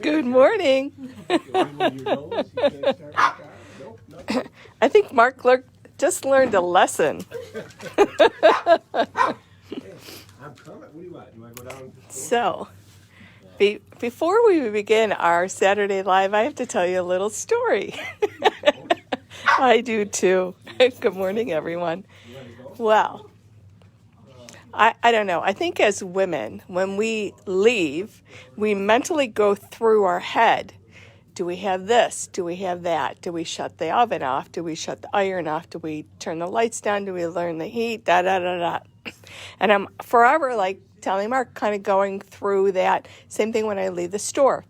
Good morning. I think Mark just learned a lesson. I'm coming. What do you want? You want to go down? So, before we begin our Saturday Live, I have to tell you a little story. I do too. Good morning, everyone. Well, I don't know. I think as women, when we leave, we mentally go through our head. Do we have this? Do we have that? Do we shut the oven off? Do we shut the iron off? Do we turn the lights down? Do we learn the heat? Da da da da. And I'm forever like telling Mark, kind of going through that. Same thing when I leave the store.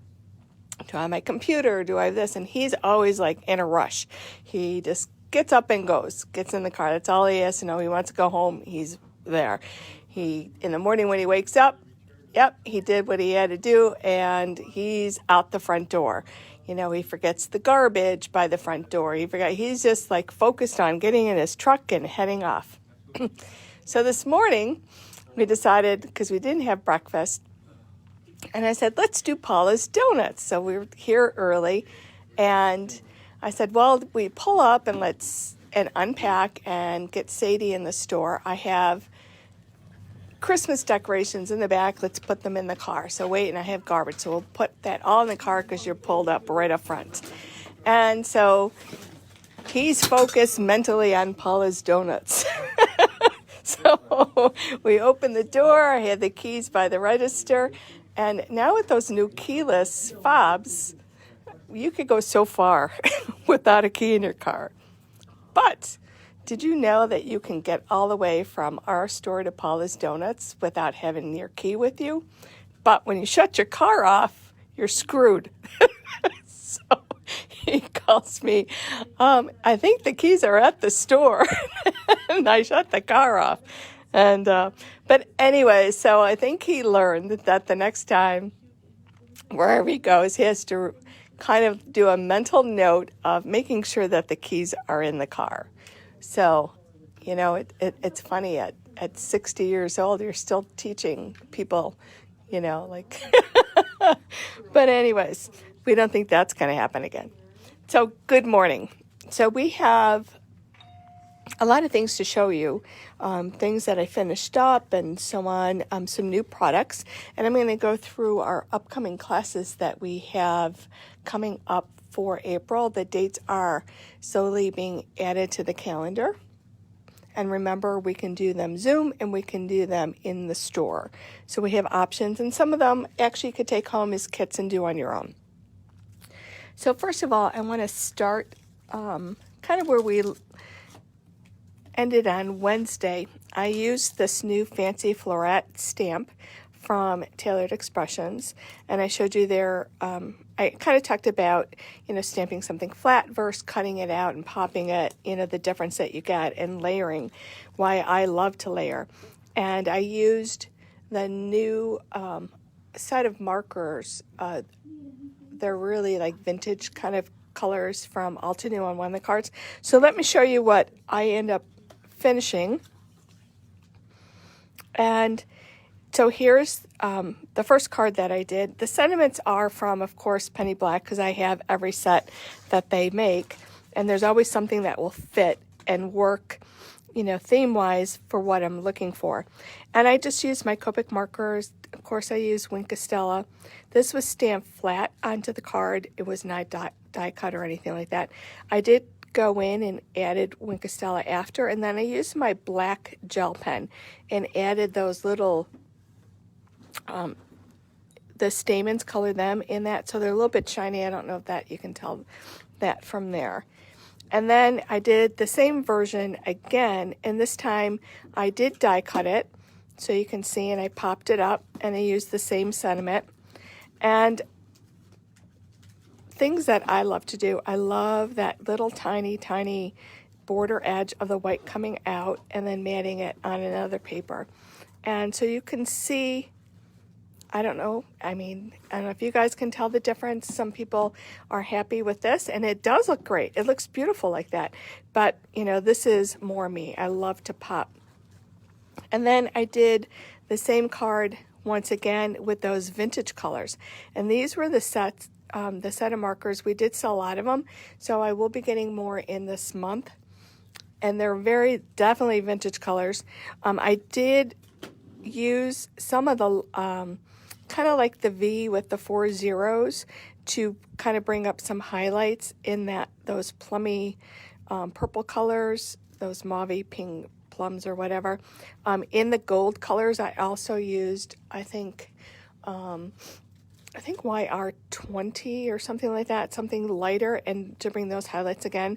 Do I have my computer? Do I have this? And he's always like in a rush. He just gets up and goes, gets in the car. That's all he has to know. He wants to go home. He's there. In the morning when he wakes up, yep, he did what he had to do, and he's out the front door. You know, he forgets the garbage by the front door. He's just like focused on getting in his truck and heading off. So this morning, we decided, because we didn't have breakfast, and I said, let's do Paula's Donuts. So we were here early, and I said, well, we pull up and unpack and get Sadie in the store. I have Christmas decorations in the back. Let's put them in the car. So wait, and I have garbage. So we'll put that all in the car because you're pulled up right up front. And so he's focused mentally on Paula's Donuts. So we opened the door. I had the keys by the register. And now with those new keyless fobs, you could go so far without a key in your car. But did you know that you can get all the way from our store to Paula's Donuts without having your key with you? But when you shut your car off, you're screwed. So he calls me, I think the keys are at the store. And I shut the car off. And but anyway, so I think he learned that the next time, wherever he goes, he has to kind of do a mental note of making sure that the keys are in the car. So, you know, it's funny, at 60 years old, you're still teaching people, you know, like, but anyways, we don't think that's going to happen again. So good morning. So we have a lot of things to show you, things that I finished up and so on, some new products. And I'm going to go through our upcoming classes that we have coming up for April. The dates are slowly being added to the calendar. And remember, we can do them Zoom and we can do them in the store. So we have options, and some of them actually you could take home as kits and do on your own. So first of all, I want to start kind of where we ended on Wednesday. I used this new fancy floret stamp from Tailored Expressions, and I showed you there, I kind of talked about, you know, stamping something flat versus cutting it out and popping it, you know, the difference that you get, and layering, why I love to layer. And I used the new set of markers. They're really like vintage kind of colors from Altenew on one of the cards. So let me show you what I end up finishing. And so here's the first card that I did. The sentiments are from, of course, Penny Black, because I have every set that they make. And there's always something that will fit and work, you know, theme-wise for what I'm looking for. And I just used my Copic markers. Of course, I used Wink Stella. This was stamped flat onto the card. It was not die cut or anything like that. I did go in and added Wink Stella after, and then I used my black gel pen and added those little the stamens, color them in that, so they're a little bit shiny. I don't know if that you can tell that from there. And then I did the same version again, and this time I did die cut it, so you can see, and I popped it up, and I used the same sentiment. And things that I love to do, I love that little tiny border edge of the white coming out and then matting it on another paper. And so you can see, I don't know if you guys can tell the difference. Some people are happy with this, and it does look great. It looks beautiful like that. But, you know, this is more me. I love to pop. And then I did the same card once again with those vintage colors. And these were the set of markers. We did sell a lot of them, so I will be getting more in this month. And they're very definitely vintage colors. I did use some of the kind of like the V with the 4 zeros to kind of bring up some highlights in those plummy purple colors, those mauve pink plums or whatever. In the gold colors, I also used, I think YR20 or something like that, something lighter, and to bring those highlights again.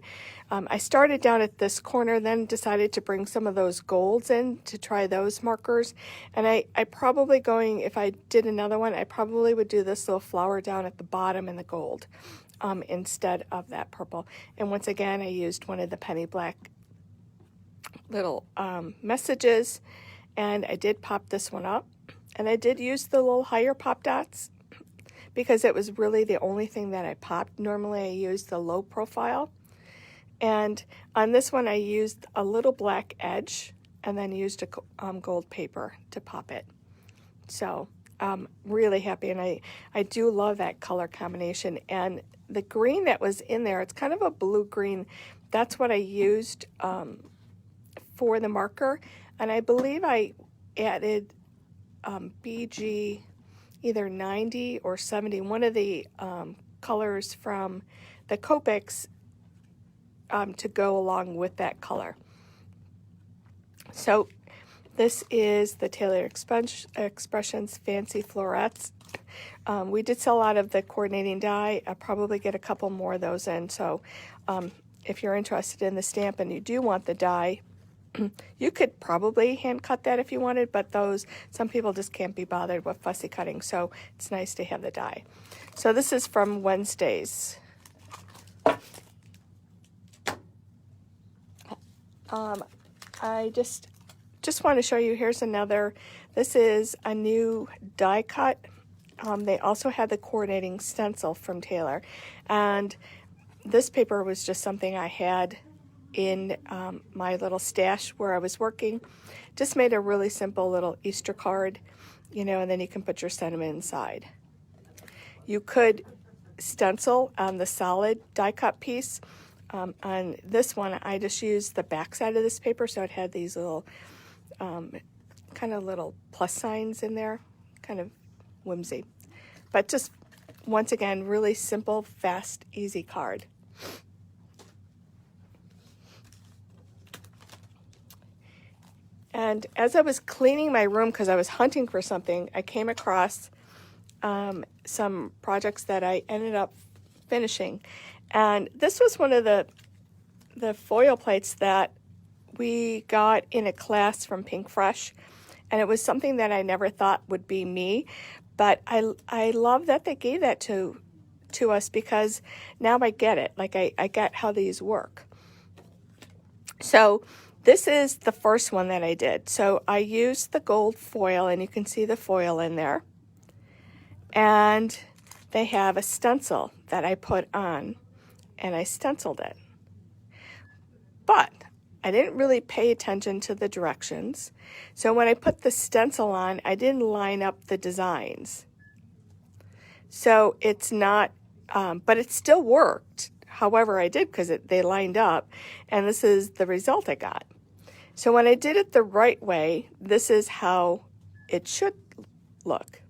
I started down at this corner, then decided to bring some of those golds in to try those markers. And I probably if I did another one, I probably would do this little flower down at the bottom in the gold instead of that purple. And once again, I used one of the penny black little messages, and I did pop this one up. And I did use the little higher pop dots because it was really the only thing that I popped. Normally I use the low profile. And on this one I used a little black edge and then used a gold paper to pop it. So I'm really happy, and I do love that color combination. And the green that was in there, it's kind of a blue green. That's what I used for the marker. And I believe I added BG either 90 or 70, one of the colors from the Copics to go along with that color. So this is the Taylor Expressions Fancy Florets. We did sell a lot of the coordinating die. I'll probably get a couple more of those in. So if you're interested in the stamp and you do want the die, you could probably hand cut that if you wanted, but some people just can't be bothered with fussy cutting, so it's nice to have the die. So this is from Wednesdays. I just want to show you, here's another, this is a new die cut. They also had the coordinating stencil from Taylor, and this paper was just something I had in my little stash where I was working. Just made a really simple little Easter card, and then you can put your sentiment inside. You could stencil on the solid die cut piece. On this one, I just used the back side of this paper, so it had these little kind of little plus signs in there, kind of whimsy. But just, once again, really simple, fast, easy card. And as I was cleaning my room, because I was hunting for something, I came across some projects that I ended up finishing. And this was one of the foil plates that we got in a class from Pink Fresh. And it was something that I never thought would be me. But I love that they gave that to us, because now I get it. Like I get how these work. So this is the first one that I did. So I used the gold foil, and you can see the foil in there. And they have a stencil that I put on, and I stenciled it. But I didn't really pay attention to the directions. So when I put the stencil on, I didn't line up the designs. So it's not, but it still worked. However, I did, because they lined up, and this is the result I got. So when I did it the right way, this is how it should look.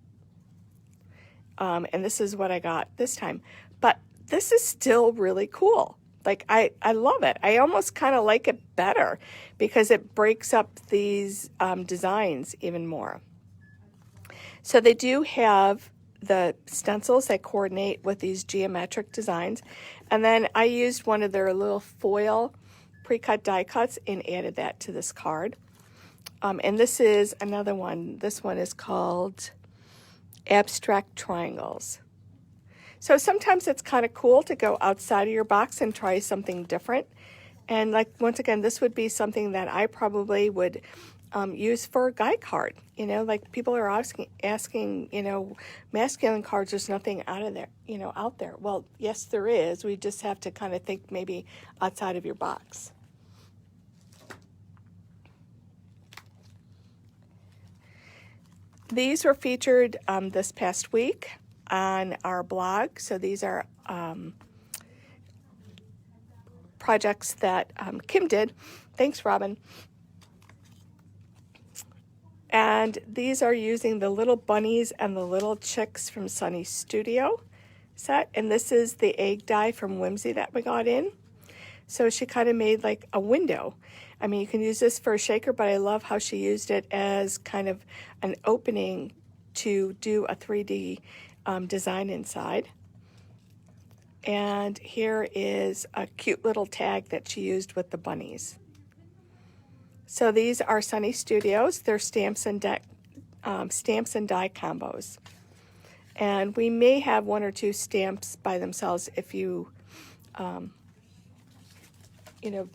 And this is what I got this time. But this is still really cool. Like, I love it. I almost kind of like it better because it breaks up these designs even more. So they do have the stencils that coordinate with these geometric designs. And then I used one of their little foil pre-cut die cuts and added that to this card. And this is another one. This one is called Abstract Triangles. So sometimes it's kind of cool to go outside of your box and try something different. And like, once again, this would be something that I probably would use for a guy card. Like people are asking, masculine cards, there's nothing out there. Well, yes, there is. We just have to kind of think maybe outside of your box. These were featured this past week on our blog. So these are projects that Kim did. Thanks, Robin. And these are using the little bunnies and the little chicks from Sunny Studio set. And this is the egg die from Whimsy that we got in. So she kind of made like a window. I mean, you can use this for a shaker, but I love how she used it as kind of an opening to do a 3D design inside. And here is a cute little tag that she used with the bunnies. So these are Sunny Studios. They're stamps and die combos. And we may have one or two stamps by themselves if you,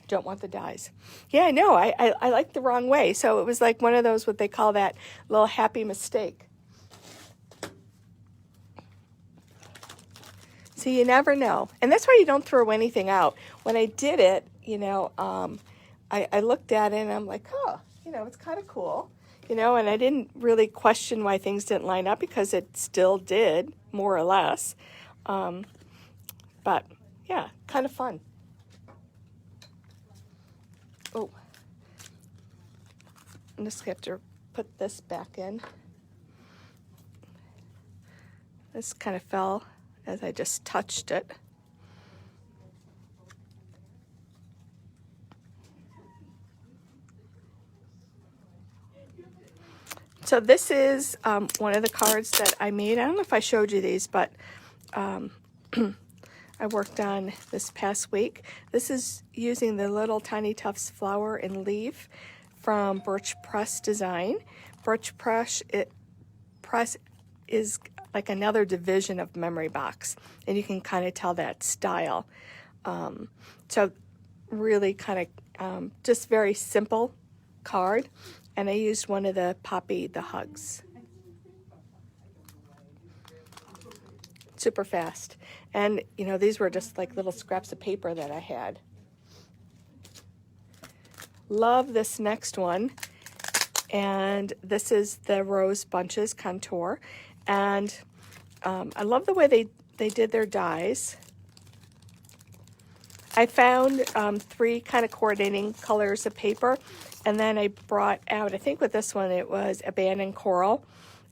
don't want the dies. Yeah, I know. I like the wrong way. So it was like one of those, what they call that little happy mistake. So you never know. And that's why you don't throw anything out. When I did it, I looked at it and I'm like, it's kind of cool. And I didn't really question why things didn't line up because it still did, more or less. But, yeah, kind of fun. Oh, I'm just going to have to put this back in. This kind of fell as I just touched it. So this is one of the cards that I made. I don't know if I showed you these, but I worked on this past week. This is using the little Tiny Tufts flower and leaf from Birch Press Design. Birch Press is like another division of Memory Box, and you can kind of tell that style. So really kind of just very simple card. And I used one of the Poppy the Hugs. Super fast. And, these were just like little scraps of paper that I had. Love this next one. And this is the Rose Bunches Contour. And I love the way they did their dies. I found 3 kind of coordinating colors of paper. And then I brought out, I think with this one, it was abandoned coral.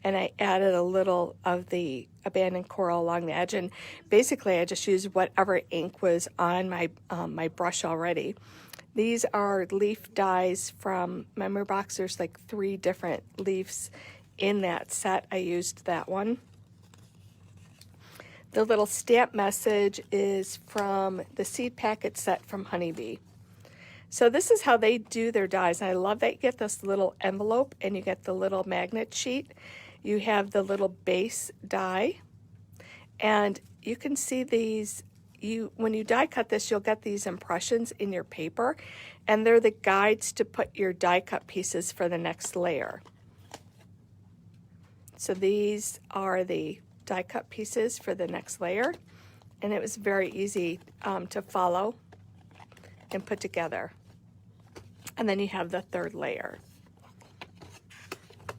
And I added a little of the abandoned coral along the edge. And basically, I just used whatever ink was on my my brush already. These are leaf dies from Memory Box. There's like 3 different leaves in that set. I used that one. The little stamp message is from the seed packet set from Honeybee. So this is how they do their dies. And I love that you get this little envelope and you get the little magnet sheet. You have the little base die. And you can see these, when you die cut this, you'll get these impressions in your paper. And they're the guides to put your die cut pieces for the next layer. So these are the die cut pieces for the next layer. And it was very easy to follow and put together. And then you have the 3rd layer.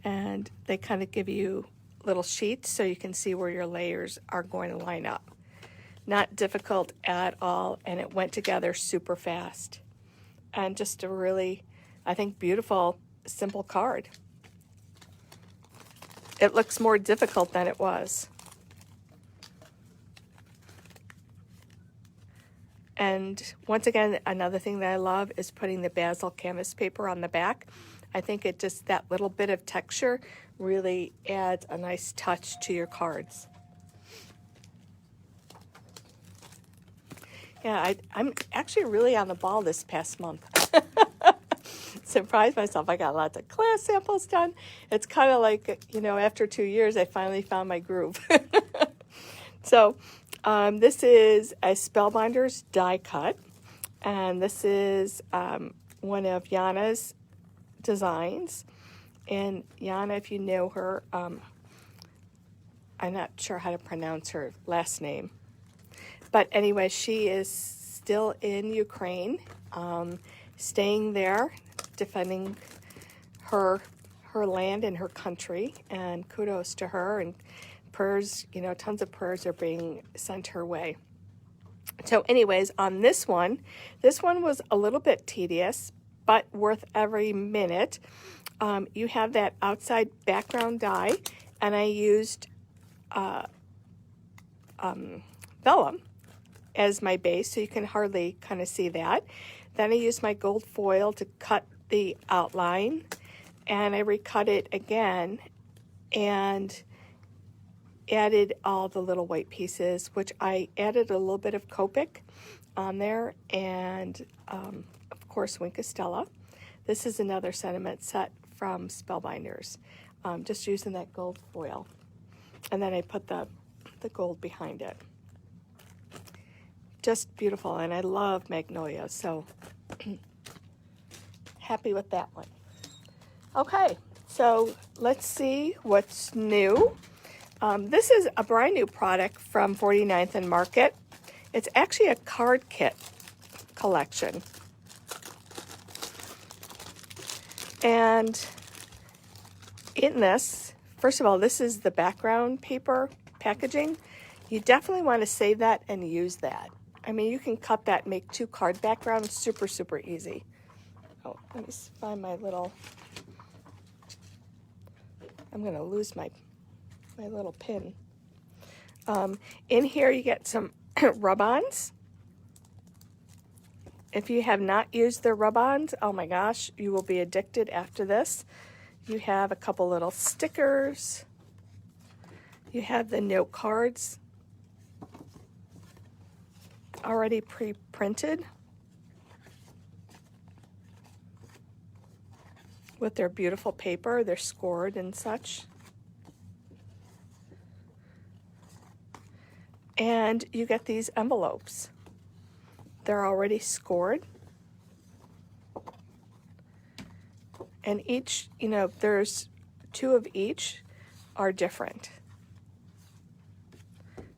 And they kind of give you little sheets so you can see where your layers are going to line up. Not difficult at all, and it went together super fast. And just a really, I think, beautiful, simple card. It looks more difficult than it was. And once again, another thing that I love is putting the basil canvas paper on the back. I think it just, that little bit of texture really adds a nice touch to your cards. Yeah, I'm actually really on the ball this past month. Surprised myself. I got lots of class samples done. It's kind of like, after 2 years, I finally found my groove. So this is a Spellbinders die cut, and this is one of Yana's designs. And Yana, if you know her, I'm not sure how to pronounce her last name. But anyway, she is still in Ukraine, staying there, defending her her land and her country, and kudos to her. And prayers, tons of prayers are being sent her way. So anyways, on this one was a little bit tedious, but worth every minute. You have that outside background die, and I used vellum as my base, so you can hardly kind of see that. Then I used my gold foil to cut the outline, and I recut it again and added all the little white pieces, which I added a little bit of Copic on there, and of course Wink of Stella. This is another sentiment set from Spellbinders, just using that gold foil. And then I put the gold behind it. Just beautiful, and I love Magnolia, so happy with that one. Okay, so let's see what's new. This is a brand new product from 49th and Market. It's actually a card kit collection. And in this, first of all, this is the background paper packaging. You definitely want to save that and use that. I mean, you can cut that and make 2 card backgrounds super, super easy. Oh, let me find my little, I'm going to lose my little pin. In here you get some rub-ons. If you have not used the rub-ons, oh my gosh, you will be addicted after this. You have a couple little stickers. You have the note cards already pre-printed with their beautiful paper. They're scored and such. And you get these envelopes. They're already scored. And each, there's 2 of each are different.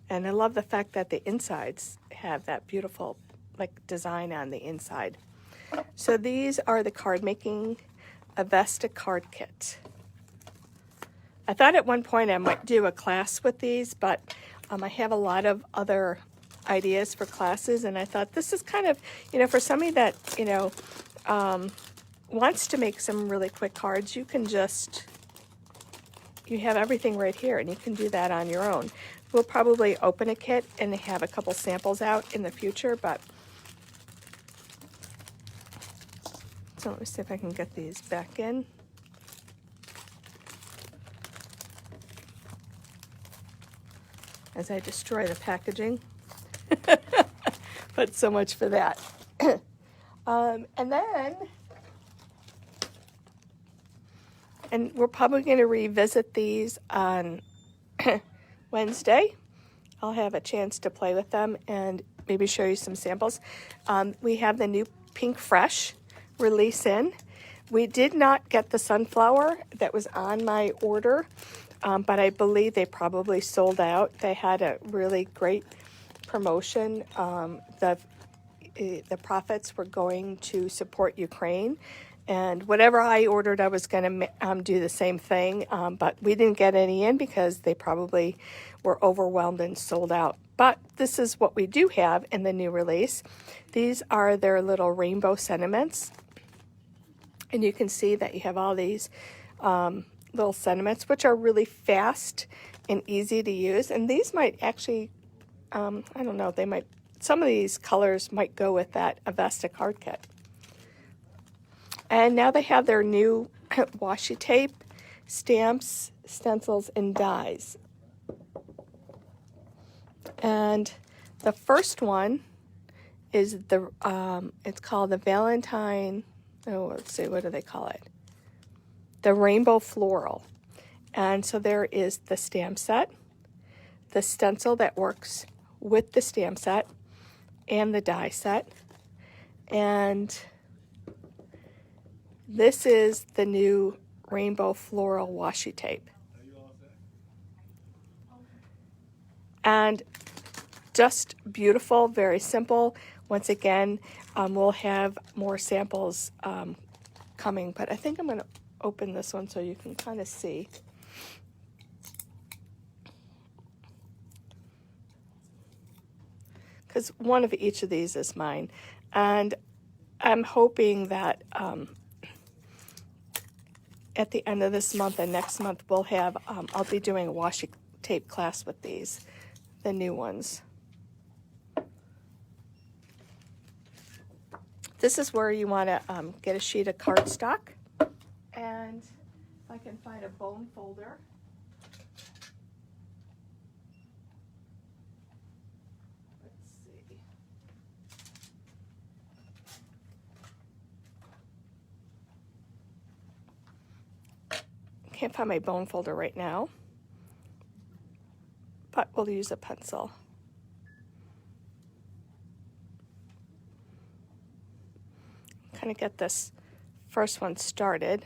And I love the fact that the insides have that beautiful design on the inside. So these are the card making Avesta card kit. I thought at one point I might do a class with these, but I have a lot of other ideas for classes, and I thought this is kind of, for somebody that, wants to make some really quick cards, you have everything right here, and you can do that on your own. We'll probably open a kit and have a couple samples out in the future, but so let me see if I can get these back in. As I destroy the packaging. But so much for that. And we're probably going to revisit these on Wednesday. I'll have a chance to play with them and maybe show you some samples. We have the new Pink Fresh release in. We did not get the sunflower that was on my order, but I believe they probably sold out. They had a really great promotion. The profits were going to support Ukraine, and whatever I ordered, I was going to do the same thing, but we didn't get any in because they probably were overwhelmed and sold out. But this is what we do have in the new release. These are their little rainbow sentiments, and you can see that you have all these little sentiments, which are really fast and easy to use. And these might actually, I don't know, some of these colors might go with that Avesta card kit. And now they have their new washi tape, stamps, stencils, and dies. And the first one is it's called the Valentine, let's see, what do they call it? The Rainbow Floral. And so there is the stamp set, the stencil that works with the stamp set, and the die set. And this is the new Rainbow Floral washi tape. And just beautiful, very simple. Once again, we'll have more samples coming, but I think I'm going to open this one so you can kind of see. Because one of each of these is mine. And I'm hoping that at the end of this month and next month we'll have, I'll be doing a washi tape class with these, the new ones. This is where you want to get a sheet of cardstock. And if I can find a bone folder. Let's see. Can't find my bone folder right now, but we'll use a pencil. Kind of get this first one started.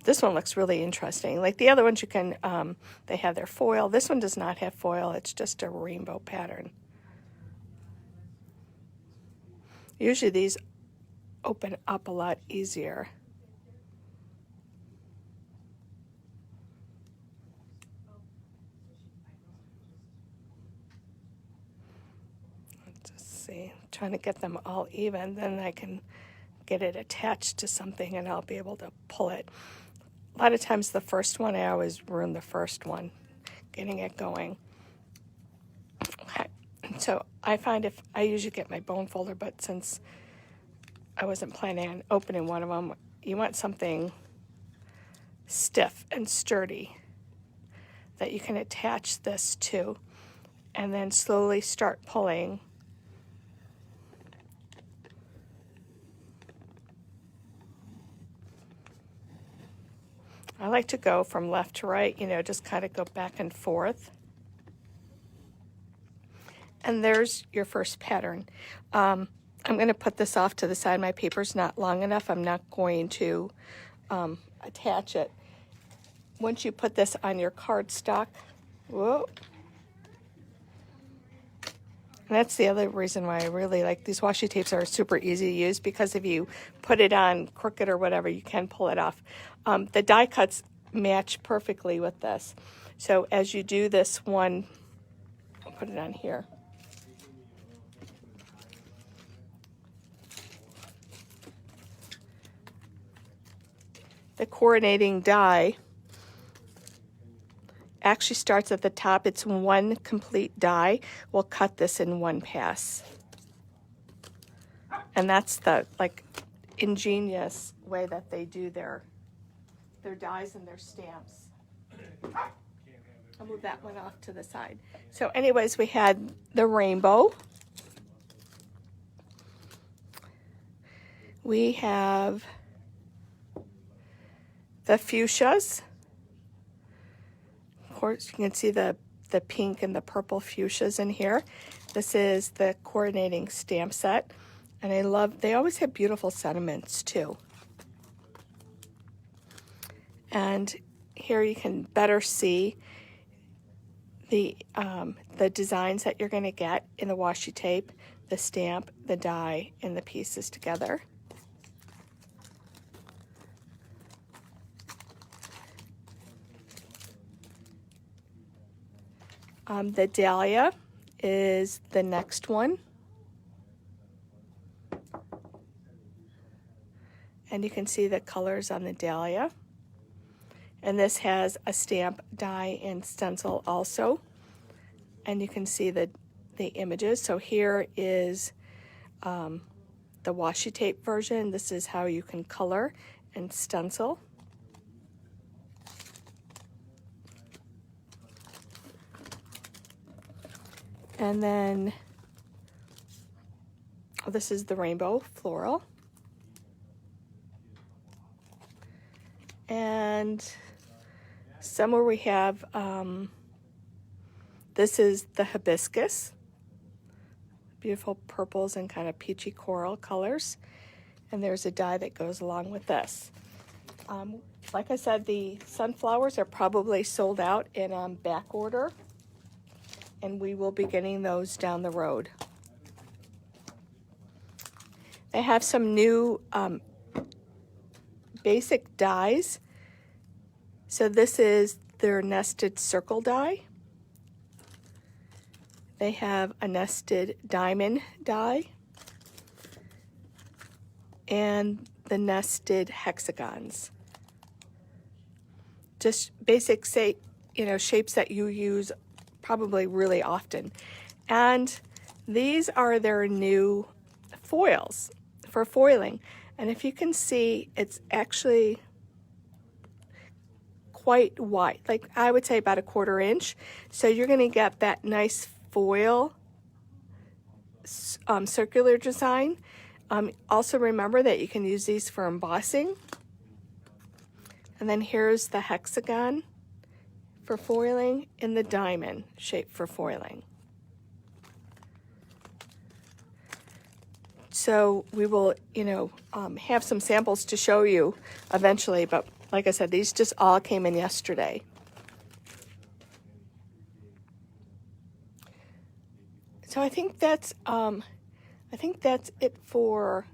This one looks really interesting. Like the other ones, you can, they have their foil. This one does not have foil. It's just a rainbow pattern. Usually these open up a lot easier. Let's just see. I'm trying to get them all even. Then I can get it attached to something and I'll be able to pull it. A lot of times the first one, I always ruin the first one, getting it going. Okay, so I find if I usually get my bone folder, but since I wasn't planning on opening one of them, you want something stiff and sturdy that you can attach this to and then slowly start pulling. I like to go from left to right, you know, just kind of go back and forth. And there's your first pattern. I'm going to put this off to the side. My paper's not long enough. I'm not going to attach it. Once you put this on your cardstock, whoa. And that's the other reason why I really like these washi tapes. Are super easy to use because if you put it on crooked or whatever, you can pull it off. The die cuts match perfectly with this. So as you do this one, I'll put it on here. The coordinating die actually starts at the top. It's one complete die. We'll cut this in one pass. And that's the like ingenious way that they do their dies and their stamps. I'll move that one off to the side. So anyways, we had the rainbow. We have the fuchsias. Of course, you can see the pink and the purple fuchsias in here. This is the coordinating stamp set. And I love, they always have beautiful sentiments too. And here you can better see the designs that you're going to get in the washi tape, the stamp, the die, and the pieces together. The dahlia is the next one. And you can see the colors on the dahlia. And this has a stamp, die, and stencil also. And you can see the images. So here is the washi tape version. This is how you can color and stencil. And then this is the rainbow floral. And somewhere we have, this is the hibiscus. Beautiful purples and kind of peachy coral colors. And there's a die that goes along with this. Like I said, the sunflowers are probably sold out in back order. And we will be getting those down the road. They have some new basic dies. So this is their nested circle die. They have a nested diamond die and the nested hexagons. Just basic, shapes that you use probably really often. And these are their new foils for foiling. And if you can see, it's actually quite wide, like I would say about a 1/4 inch. So you're going to get that nice foil circular design. Also remember that you can use these for embossing. And then here's the hexagon for foiling and the diamond shape for foiling. So we will, have some samples to show you eventually, but like I said, these just all came in yesterday. So I think that's it for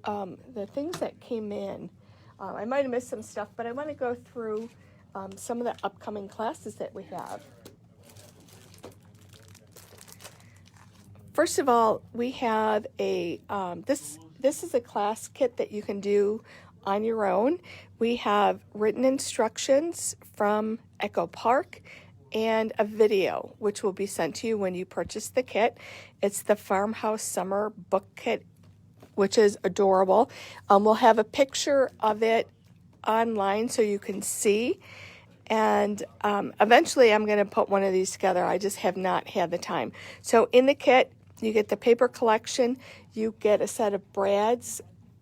the things that came in. I might have missed some stuff, but I want to go through some of the upcoming classes that we have. First of all, we have a this is a class kit that you can do on your own. We have written instructions from Echo Park and a video which will be sent to you when you purchase the kit. It's the Farmhouse Summer Book Kit, which is adorable. We'll have a picture of it online so you can see. And eventually I'm going to put one of these together. I just have not had the time. So in the kit, you get the paper collection. You get a set of brads,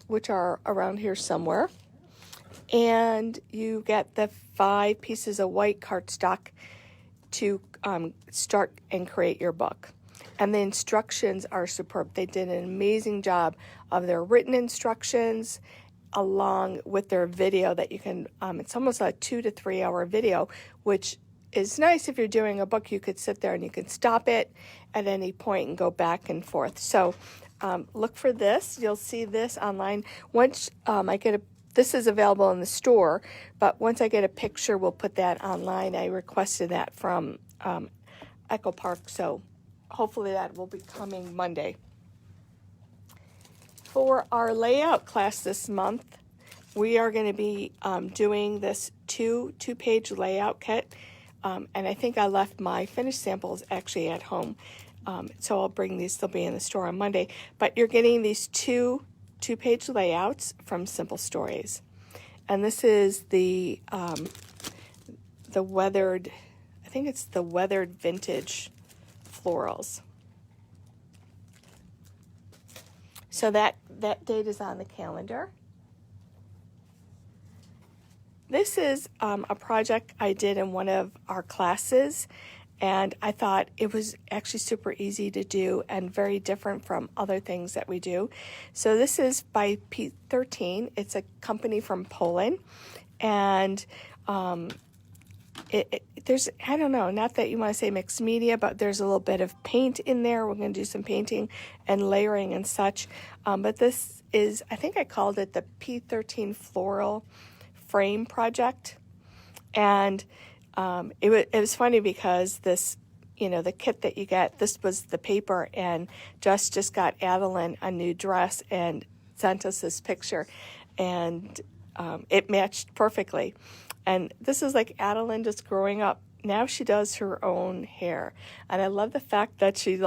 which are around here somewhere. And you get the 5 pieces of white cardstock to start and create your book. And the instructions are superb. They did an amazing job of their written instructions along with their video that you can, it's almost a 2 to 3 hour video, which is nice if you're doing a book. You could sit there and you can stop it at any point and go back and forth. So look for this. You'll see this online. Once this is available in the store, but once I get a picture, we'll put that online. I requested that from Echo Park, so hopefully that will be coming Monday. For our layout class this month, we are going to be doing this two-page layout kit, and I think I left my finished samples actually at home, so I'll bring these. They'll be in the store on Monday. But you're getting these two-page layouts from Simple Stories, and this is the weathered. I think it's the weathered vintage florals. So that date is on the calendar. This is a project I did in one of our classes, and I thought it was actually super easy to do and very different from other things that we do. So this is by P13. It's a company from Poland, and there's, I don't know, not that you want to say mixed media, but there's a little bit of paint in there. We're going to do some painting and layering and such. But this is, I think I called it the P13 Floral Frame Project. And it was funny because this, the kit that you get, this was the paper, and just got Adeline a new dress and sent us this picture. And it matched perfectly. And this is like Adeline just growing up. Now she does her own hair. And I love the fact that she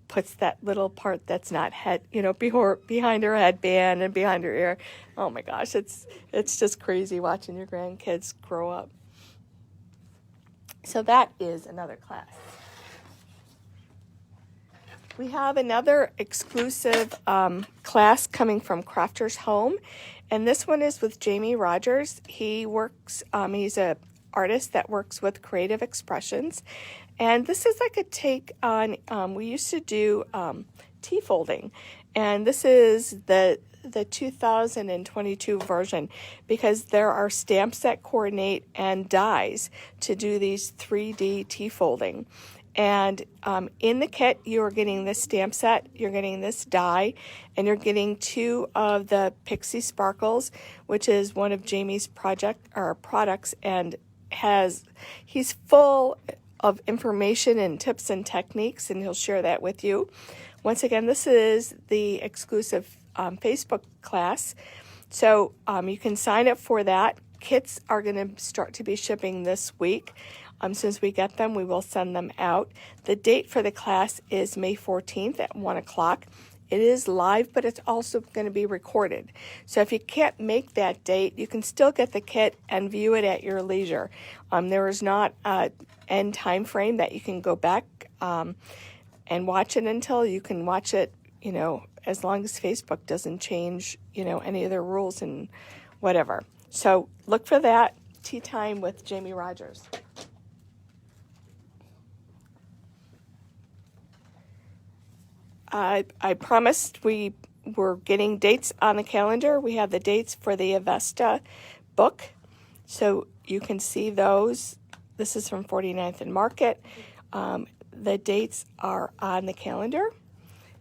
puts that little part that's not behind her headband and behind her ear. Oh my gosh, it's just crazy watching your grandkids grow up. So that is another class. We have another exclusive class coming from Crafters Home. And this one is with Jamie Rogers. He works, he's an artist that works with creative expressions. And this is like a take on, we used to do tea folding. And this is the 2022 version, because there are stamps that coordinate and dies to do these 3D tea folding. And in the kit, you are getting this stamp set, you're getting this die, and you're getting 2 of the Pixie Sparkles, which is one of Jamie's products, and he's full of information and tips and techniques, and he'll share that with you. Once again, this is the exclusive Facebook class, so you can sign up for that. Kits are going to start to be shipping this week. As soon as we get them, we will send them out. The date for the class is May 14th at 1 o'clock. It is live, but it's also going to be recorded. So if you can't make that date, you can still get the kit and view it at your leisure. There is not an end time frame that you can go back and watch it until. You can watch it, as long as Facebook doesn't change, any of their rules and whatever. So look for that. Tea Time with Jamie Rogers. I promised we were getting dates on the calendar. We have the dates for the Avesta book, so you can see those. This is from 49th and Market. The dates are on the calendar,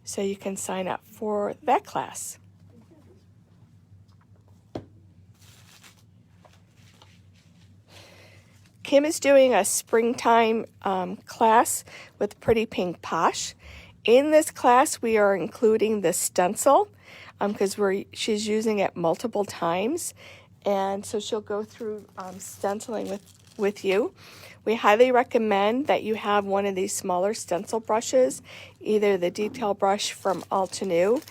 so you can sign up for that class. Kim is doing a springtime class with Pretty Pink Posh. In this class, we are including the stencil because she's using it multiple times, and so she'll go through stenciling with you. We highly recommend that you have one of these smaller stencil brushes, either the detail brush from Altenew,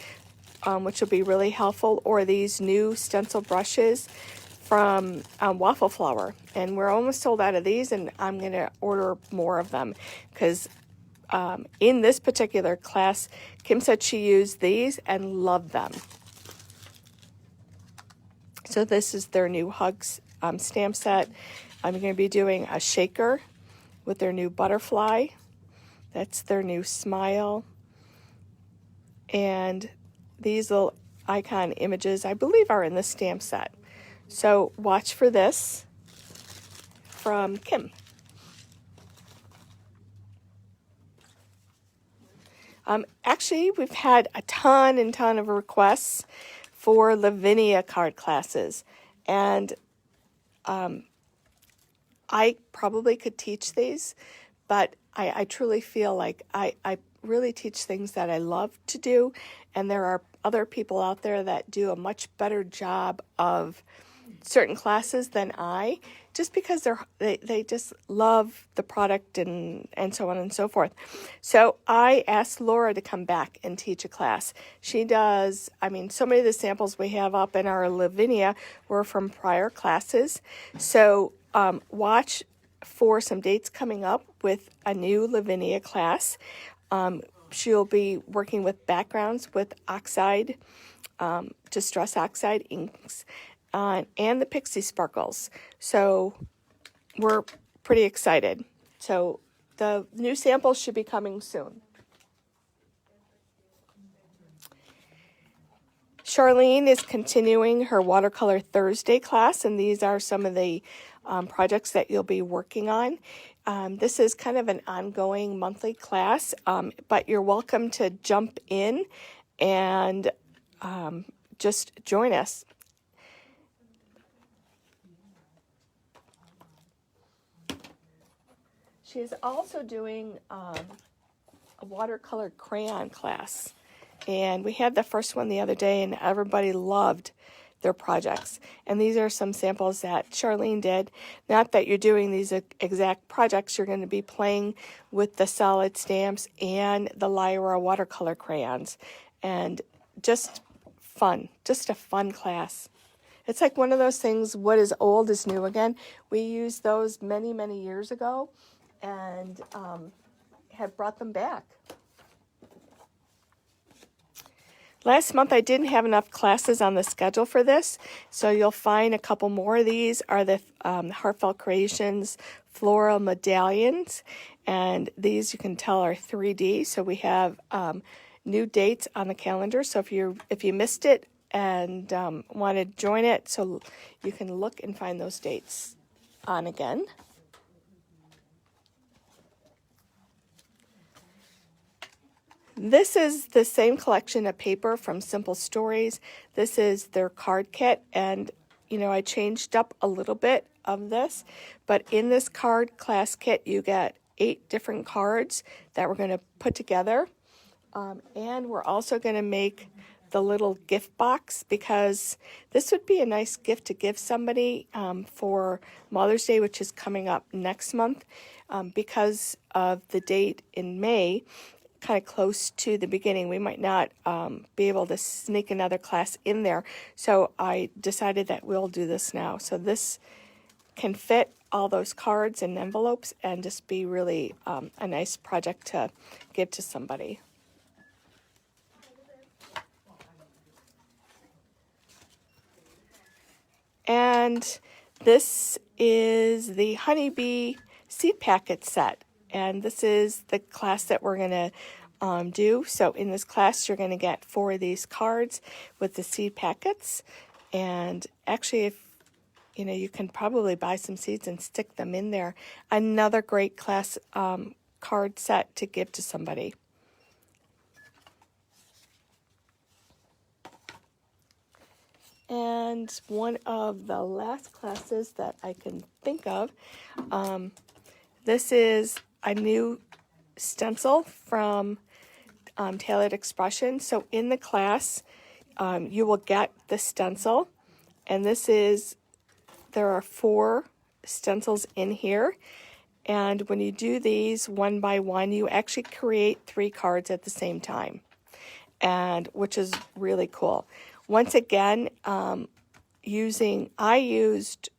which will be really helpful, or these new stencil brushes from Waffle Flower. And we're almost sold out of these, and I'm going to order more of them because in this particular class, Kim said she used these and loved them. So this is their new Hugs stamp set. I'm going to be doing a shaker with their new butterfly. That's their new smile. And these little icon images, I believe, are in the stamp set. So watch for this from Kim. Actually, we've had a ton of requests for Lavinia card classes, and I probably could teach these, but I truly feel like I really teach things that I love to do, and there are other people out there that do a much better job of certain classes than I, just because they just love the product and so on and so forth. So I asked Laura to come back and teach a class. She does, so many of the samples we have up in our Lavinia were from prior classes. So watch for some dates coming up with a new Lavinia class. She'll be working with backgrounds with oxide, Distress Oxide inks, and the Pixie Sparkles. So we're pretty excited. So the new samples should be coming soon. Charlene is continuing her Watercolor Thursday class, and these are some of the projects that you'll be working on. This is kind of an ongoing monthly class, but you're welcome to jump in and just join us. She is also doing a watercolor crayon class. And we had the first one the other day, and everybody loved their projects. And these are some samples that Charlene did. Not that you're doing these exact projects. You're going to be playing with the solid stamps and the Lyra watercolor crayons. And just fun. Just a fun class. It's like one of those things, what is old is new again. We used those many, many years ago, and have brought them back. Last month I didn't have enough classes on the schedule for this, so you'll find a couple more of these are the Heartfelt Creations floral medallions, and these you can tell are 3D, so we have new dates on the calendar. So if you missed it and want to join it, so you can look and find those dates on again. This is the same collection of paper from Simple Stories. This is their card kit, and I changed up a little bit of this, but in this card class kit, you get 8 different cards that we're going to put together, and we're also going to make the little gift box, because this would be a nice gift to give somebody for Mother's Day, which is coming up next month, because of the date in May, kind of close to the beginning. We might not be able to sneak another class in there, so I decided that we'll do this now. So this can fit all those cards and envelopes and just be really a nice project to give to somebody. And this is the Honeybee seed packet set. And this is the class that we're going to do. So in this class, you're going to get 4 of these cards with the seed packets. And actually, if you can probably buy some seeds and stick them in there. Another great class card set to give to somebody. And one of the last classes that I can think of, this is a new stencil from Tailored Expression. So in the class, you will get the stencil, and there are 4 stencils in here. And when you do these one by one, you actually create 3 cards at the same time, and which is really cool. Once again, I used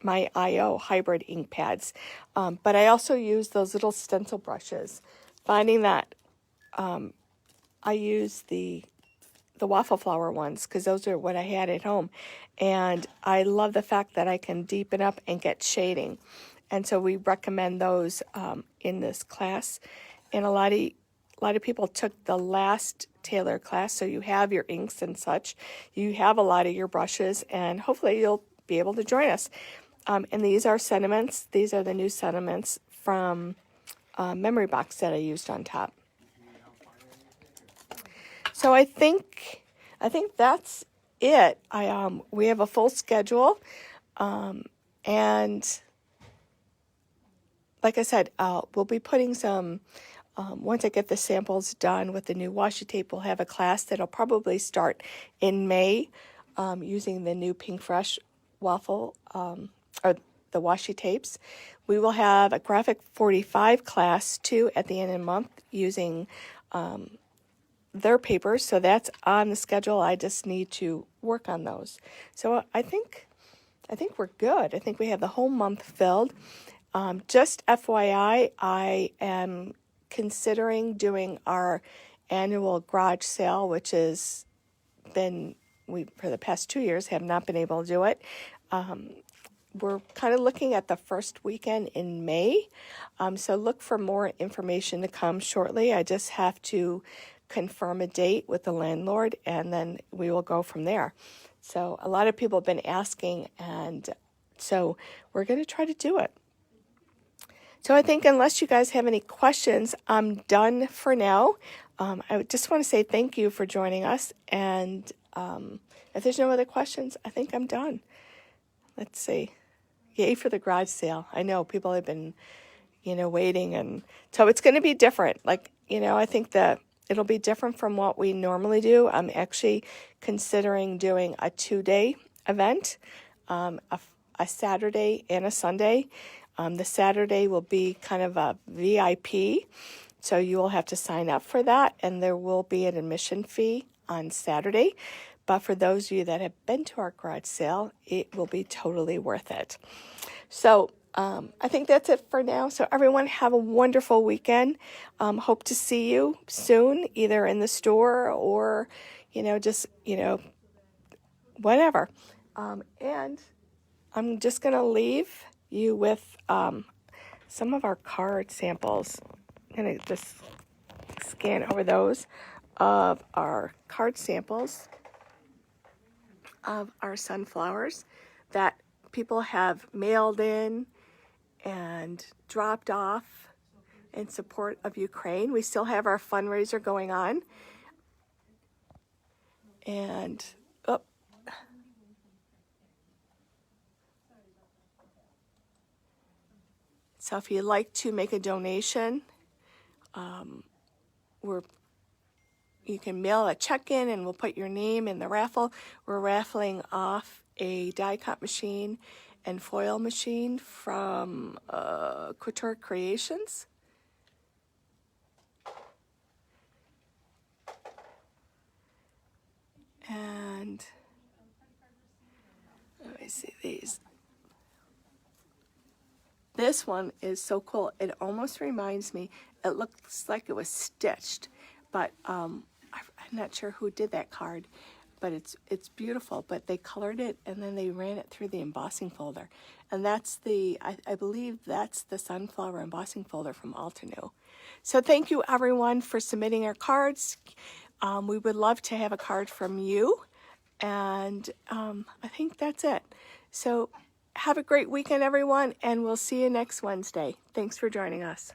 my IO hybrid ink pads, but I also used those little stencil brushes, finding that I used the waffle flower ones because those are what I had at home, and I love the fact that I can deepen up and get shading, and so we recommend those in this class. And a lot of people took the last Taylor class, so you have your inks and such. You have a lot of your brushes, and hopefully you'll be able to join us. And these are sentiments. These are the new sentiments from Memory Box that I used on top. So I think that's it. We have a full schedule, and like I said, we'll be putting some. Once I get the samples done with the new washi tape, we'll have a class that'll probably start in May using the new Pink Fresh waffle or the washi tapes. We will have a Graphic 45 class too at the end of the month using their papers. So that's on the schedule. I just need to work on those. So I think we're good. I think we have the whole month filled. Just FYI, I am considering doing our annual garage sale, which has been, for the past 2 years have not been able to do it. We're kind of looking at the first weekend in May, so look for more information to come shortly. I just have to confirm a date with the landlord, and then we will go from there. So a lot of people have been asking, and so we're going to try to do it. So I think unless you guys have any questions, I'm done for now. I just want to say thank you for joining us. And if there's no other questions, I think I'm done. Let's see. Yay for the garage sale. I know people have been, waiting. And so it's going to be different. I think that it'll be different from what we normally do. I'm actually considering doing a 2-day event, a Saturday and a Sunday. The Saturday will be kind of a VIP, so you will have to sign up for that, and there will be an admission fee on Saturday. But for those of you that have been to our garage sale, it will be totally worth it. So I think that's it for now. So everyone have a wonderful weekend. Hope to see you soon, either in the store or, whatever. And I'm just going to leave you with some of our card samples. I'm going to just scan over those of our card samples of our sunflowers that people have mailed in and dropped off in support of Ukraine. We still have our fundraiser going on. And, oh, so if you'd like to make a donation, you can mail a check in and we'll put your name in the raffle. We're raffling off a die cut machine and foil machine from Couture Creations. And let me see these. This one is so cool. It almost reminds me, it looks like it was stitched, but I'm not sure who did that card, but it's beautiful. But they colored it and then they ran it through the embossing folder. And that's I believe that's the sunflower embossing folder from Altenew. So thank you everyone for submitting our cards. We would love to have a card from you. And I think that's it. So have a great weekend, everyone, and we'll see you next Wednesday. Thanks for joining us.